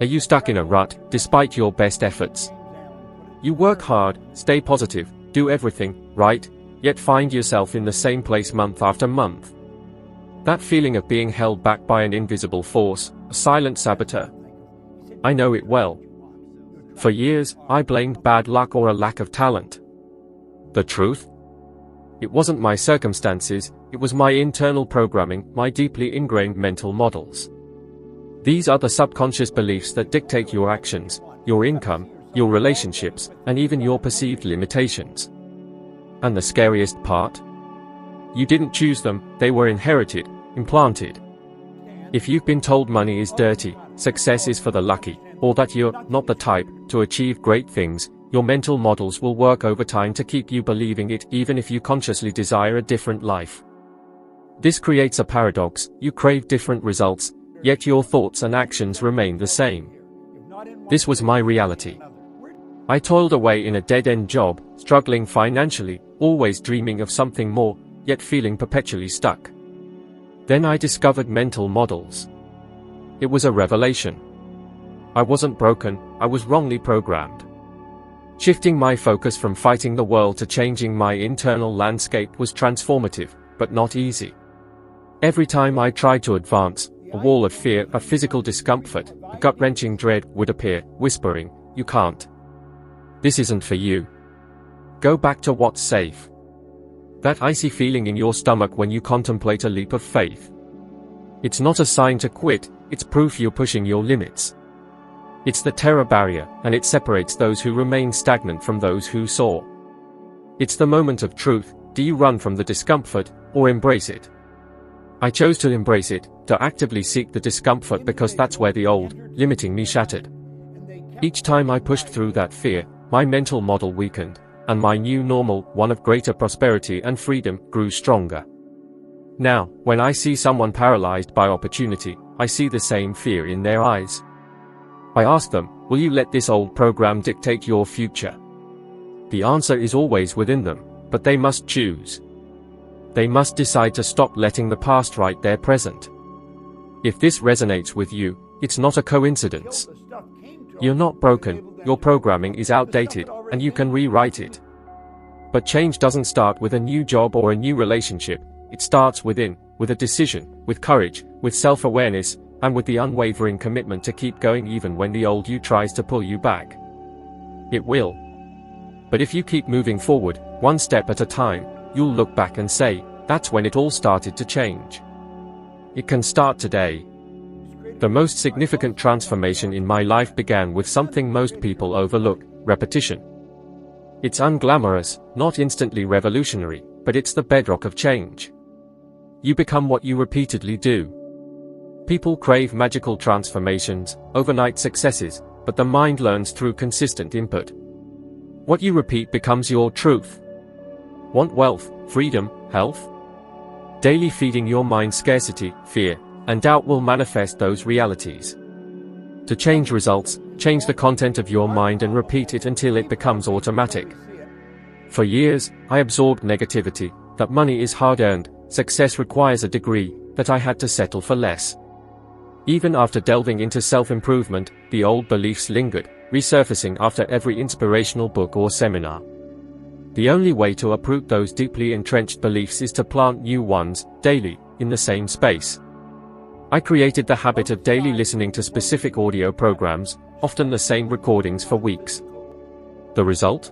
Are you stuck in a rut, despite your best efforts? You work hard, stay positive, do everything right, yet find yourself in the same place month after month. That feeling of being held back by an invisible force, a silent saboteur. I know it well. For years, I blamed bad luck or a lack of talent. The truth? It wasn't my circumstances, it was my internal programming, my deeply ingrained mental models. These are the subconscious beliefs that dictate your actions, your income, your relationships, and even your perceived limitations. And the scariest part? You didn't choose them, they were inherited, implanted. If you've been told money is dirty, success is for the lucky, or that you're not the type to achieve great things, your mental models will work overtime to keep you believing it even if you consciously desire a different life. This creates a paradox: you crave different results, yet your thoughts and actions remain the same. This was my reality. I toiled away in a dead-end job, struggling financially, always dreaming of something more, yet feeling perpetually stuck. Then I discovered mental models. It was a revelation. I wasn't broken, I was wrongly programmed. Shifting my focus from fighting the world to changing my internal landscape was transformative, but not easy. Every time I tried to advance, a wall of fear, a physical discomfort, a gut-wrenching dread would appear, whispering, "You can't. This isn't for you. Go back to what's safe." That icy feeling in your stomach when you contemplate a leap of faith. It's not a sign to quit, it's proof you're pushing your limits. It's the terror barrier, and it separates those who remain stagnant from those who soar. It's the moment of truth: do you run from the discomfort, or embrace it? I chose to embrace it, to actively seek the discomfort because that's where the old, limiting me shattered. Each time I pushed through that fear, my mental model weakened, and my new normal, one of greater prosperity and freedom, grew stronger. Now, when I see someone paralyzed by opportunity, I see the same fear in their eyes. I ask them, will you let this old program dictate your future? The answer is always within them, but they must choose. They must decide to stop letting the past write their present. If this resonates with you, it's not a coincidence. You're not broken, your programming is outdated, and you can rewrite it. But change doesn't start with a new job or a new relationship, it starts within, with a decision, with courage, with self-awareness, and with the unwavering commitment to keep going even when the old you tries to pull you back. It will. But if you keep moving forward, one step at a time, you'll look back and say, that's when it all started to change. It can start today. The most significant transformation in my life began with something most people overlook: repetition. It's unglamorous, not instantly revolutionary, but it's the bedrock of change. You become what you repeatedly do. People crave magical transformations, overnight successes, but the mind learns through consistent input. What you repeat becomes your truth. Want wealth, freedom, health? Daily feeding your mind scarcity, fear, and doubt will manifest those realities. To change results, change the content of your mind and repeat it until it becomes automatic. For years, I absorbed negativity, that money is hard-earned, success requires a degree, that I had to settle for less. Even after delving into self-improvement, the old beliefs lingered, resurfacing after every inspirational book or seminar. The only way to uproot those deeply entrenched beliefs is to plant new ones, daily, in the same space. I created the habit of daily listening to specific audio programs, often the same recordings for weeks. The result?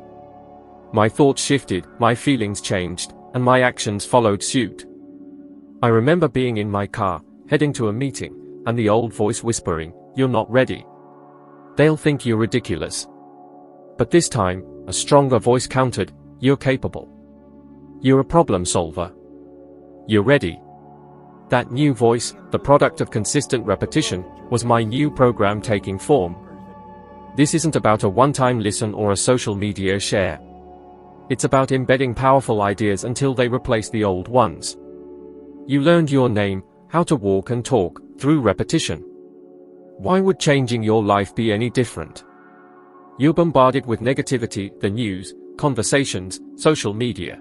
My thoughts shifted, my feelings changed, and my actions followed suit. I remember being in my car, heading to a meeting, and the old voice whispering, "You're not ready. They'll think you're ridiculous." But this time, a stronger voice countered, "You're capable. You're a problem solver. You're ready." That new voice, the product of consistent repetition, was my new program taking form. This isn't about a one-time listen or a social media share. It's about embedding powerful ideas until they replace the old ones. You learned your name, how to walk and talk, through repetition. Why would changing your life be any different? You're bombarded with negativity, the news, conversations, social media.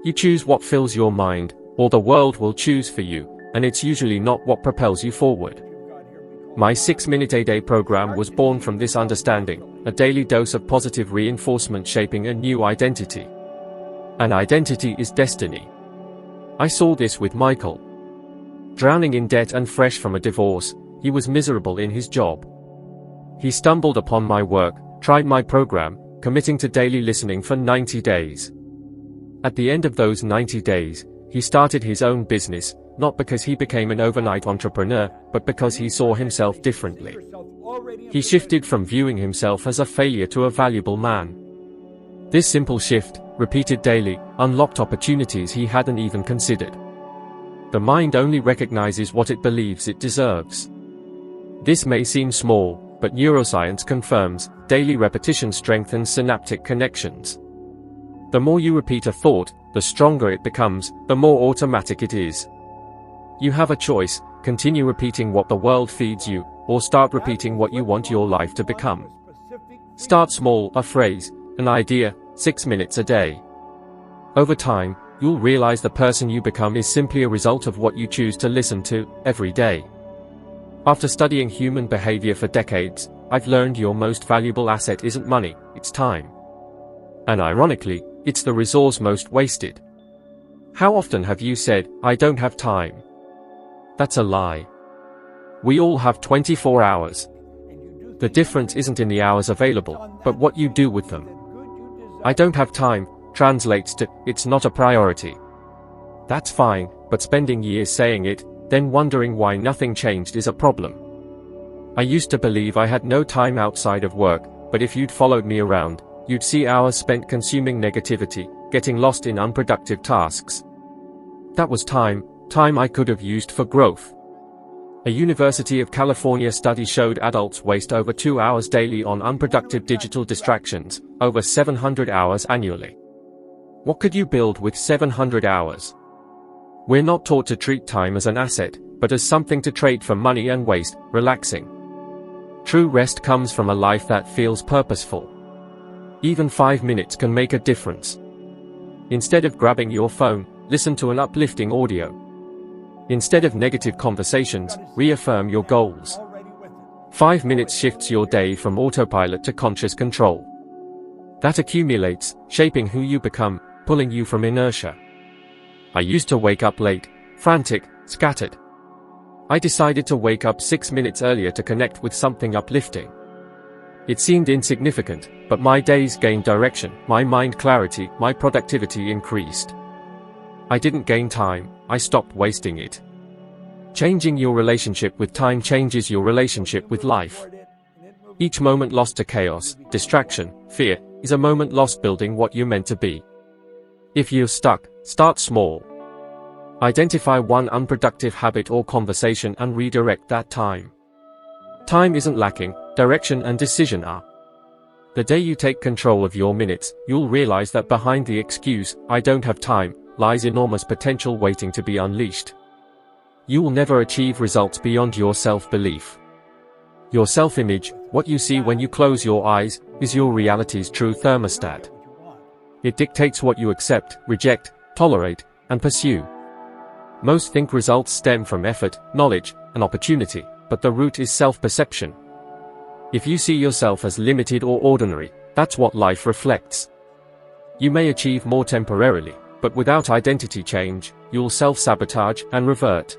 You choose what fills your mind, or the world will choose for you, and it's usually not what propels you forward. My 6-minute a-day program was born from this understanding, a daily dose of positive reinforcement shaping a new identity. An identity is destiny. I saw this with Michael. Drowning in debt and fresh from a divorce, he was miserable in his job. He stumbled upon my work, tried my program, committing to daily listening for 90 days. At the end of those 90 days, he started his own business, not because he became an overnight entrepreneur, but because he saw himself differently. He shifted from viewing himself as a failure to a valuable man. This simple shift, repeated daily, unlocked opportunities he hadn't even considered. The mind only recognizes what it believes it deserves. This may seem small, but neuroscience confirms, daily repetition strengthens synaptic connections. The more you repeat a thought, the stronger it becomes, the more automatic it is. You have a choice: continue repeating what the world feeds you, or start repeating what you want your life to become. Start small, a phrase, an idea, 6 minutes a day. Over time, you'll realize the person you become is simply a result of what you choose to listen to, every day. After studying human behavior for decades, I've learned your most valuable asset isn't money, it's time. And ironically, it's the resource most wasted. How often have you said, "I don't have time"? That's a lie. We all have 24 hours. The difference isn't in the hours available, but what you do with them. "I don't have time" translates to, "it's not a priority." That's fine, but spending years saying it, then wondering why nothing changed is a problem. I used to believe I had no time outside of work, but if you'd followed me around, you'd see hours spent consuming negativity, getting lost in unproductive tasks. That was time I could have used for growth. A University of California study showed adults waste over 2 hours daily on unproductive digital distractions, over 700 hours annually. What could you build with 700 hours? We're not taught to treat time as an asset, but as something to trade for money and waste, relaxing. True rest comes from a life that feels purposeful. Even 5 minutes can make a difference. Instead of grabbing your phone, listen to an uplifting audio. Instead of negative conversations, reaffirm your goals. 5 minutes shifts your day from autopilot to conscious control. That accumulates, shaping who you become, pulling you from inertia. I used to wake up late, frantic, scattered. I decided to wake up 6 minutes earlier to connect with something uplifting. It seemed insignificant, but my days gained direction, my mind clarity, my productivity increased. I didn't gain time, I stopped wasting it. Changing your relationship with time changes your relationship with life. Each moment lost to chaos, distraction, fear, is a moment lost building what you're meant to be. If you're stuck, start small. Identify one unproductive habit or conversation and redirect that time. Time isn't lacking, direction and decision are. The day you take control of your minutes, you'll realize that behind the excuse, "I don't have time," lies enormous potential waiting to be unleashed. You will never achieve results beyond your self-belief. Your self-image, what you see when you close your eyes, is your reality's true thermostat. It dictates what you accept, reject, tolerate, and pursue. Most think results stem from effort, knowledge, and opportunity, but the root is self-perception. If you see yourself as limited or ordinary, that's what life reflects. You may achieve more temporarily, but without identity change, you'll self-sabotage and revert.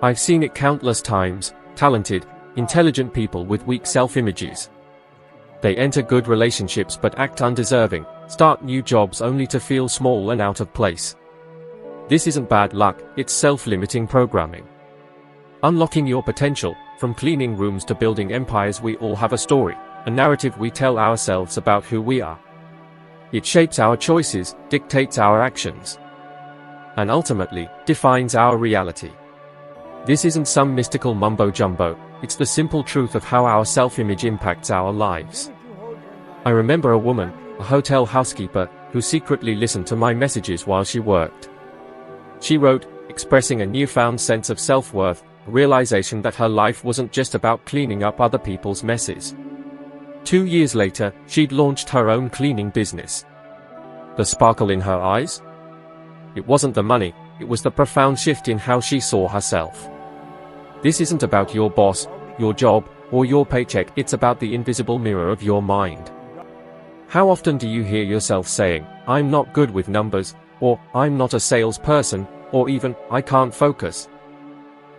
I've seen it countless times: talented, intelligent people with weak self-images. They enter good relationships but act undeserving, start new jobs only to feel small and out of place. This isn't bad luck, it's self-limiting programming. Unlocking your potential, from cleaning rooms to building empires. We all have a story, a narrative we tell ourselves about who we are. It shapes our choices, dictates our actions, and ultimately, defines our reality. This isn't some mystical mumbo-jumbo, it's the simple truth of how our self-image impacts our lives. I remember a woman, a hotel housekeeper, who secretly listened to my messages while she worked. She wrote, expressing a newfound sense of self-worth, a realization that her life wasn't just about cleaning up other people's messes. 2 years later, she'd launched her own cleaning business. The sparkle in her eyes? It wasn't the money, it was the profound shift in how she saw herself. This isn't about your boss, your job, or your paycheck. It's about the invisible mirror of your mind. How often do you hear yourself saying, "I'm not good with numbers," or "I'm not a salesperson," or even, "I can't focus"?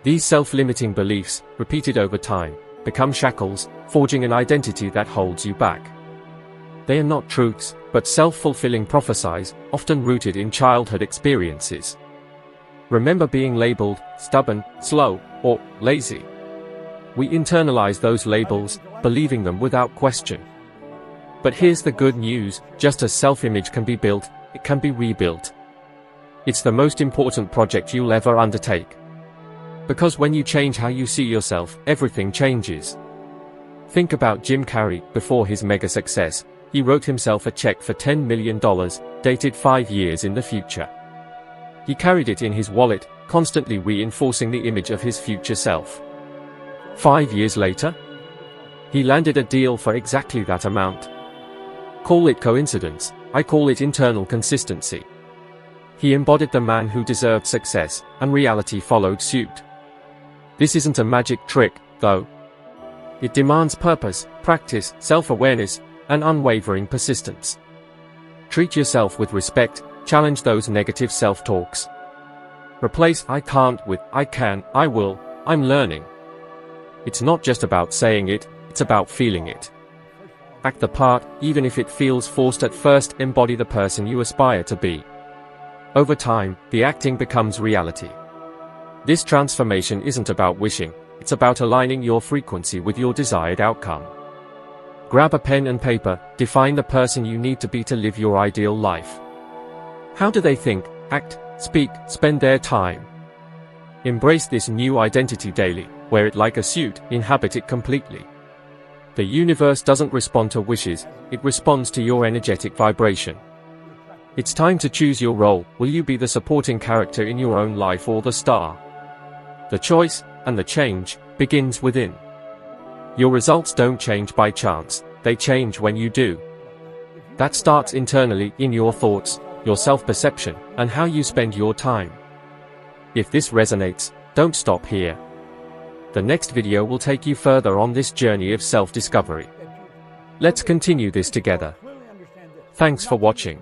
These self-limiting beliefs, repeated over time, become shackles, forging an identity that holds you back. They are not truths, but self-fulfilling prophecies, often rooted in childhood experiences. Remember being labeled stubborn, slow, or lazy. We internalize those labels, believing them without question. But here's the good news: just as self-image can be built, it can be rebuilt. It's the most important project you'll ever undertake. Because when you change how you see yourself, everything changes. Think about Jim Carrey. Before his mega success, he wrote himself a check for $10 million, dated 5 years in the future. He carried it in his wallet, constantly reinforcing the image of his future self. 5 years later, he landed a deal for exactly that amount. Call it coincidence, I call it internal consistency. He embodied the man who deserved success, and reality followed suit. This isn't a magic trick, though. It demands purpose, practice, self-awareness, and unwavering persistence. Treat yourself with respect, challenge those negative self-talks. Replace "I can't" with "I can, I will, I'm learning." It's not just about saying it, it's about feeling it. Act the part, even if it feels forced at first. Embody the person you aspire to be. Over time, the acting becomes reality. This transformation isn't about wishing, it's about aligning your frequency with your desired outcome. Grab a pen and paper, define the person you need to be to live your ideal life. How do they think, act, speak, spend their time? Embrace this new identity daily, wear it like a suit, inhabit it completely. The universe doesn't respond to wishes, it responds to your energetic vibration. It's time to choose your role. Will you be the supporting character in your own life or the star? The choice, and the change, begins within. Your results don't change by chance, they change when you do. That starts internally, in your thoughts, your self-perception, and how you spend your time. If this resonates, don't stop here. The next video will take you further on this journey of self-discovery. Let's continue this together. Thanks for watching.